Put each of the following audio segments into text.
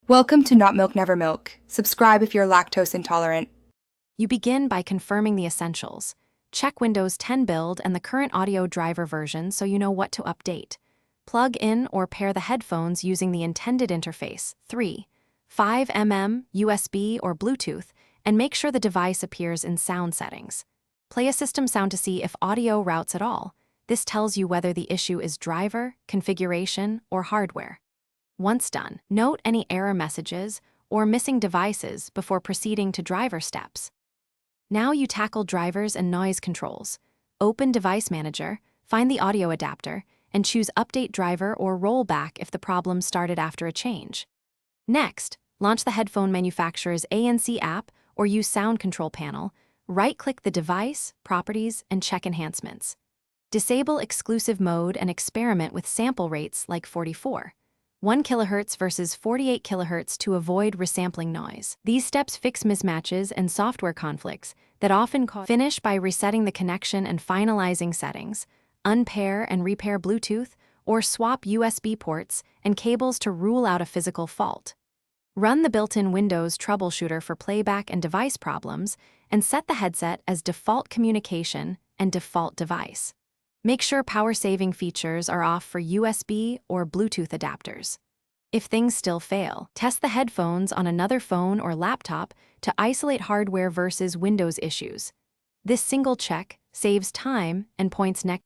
Welcome to Not Milk Never Milk. Subscribe if you're lactose intolerant. You begin by confirming the essentials. Check Windows 10 build and the current audio driver version so you know what to update. Plug in or pair the headphones using the intended interface, 3, 5mm, USB, or Bluetooth, and make sure the device appears in sound settings. Play a system sound to see if audio routes at all. This tells you whether the issue is driver, configuration, or hardware. Once done, note any error messages or missing devices before proceeding to driver steps. Now you tackle drivers and noise controls. Open Device Manager, find the audio adapter, and choose Update Driver or Rollback if the problem started after a change. Next, launch the headphone manufacturer's ANC app or use Sound Control Panel. Right-click the device, properties, and check enhancements. Disable exclusive mode and experiment with sample rates like 44. 1 kHz versus 48 kHz to avoid resampling noise. These steps fix mismatches and software conflicts that often cause. Finish by resetting the connection and finalizing settings. Unpair and repair Bluetooth, or swap USB ports and cables to rule out a physical fault. Run the built-in Windows troubleshooter for playback and device problems, and set the headset as default communication and default device. Make sure power-saving features are off for USB or Bluetooth adapters. If things still fail, test the headphones on another phone or laptop to isolate hardware versus Windows issues. This single check saves time and points next.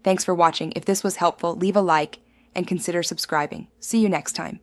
Thanks for watching. If this was helpful, leave a like and consider subscribing. See you next time.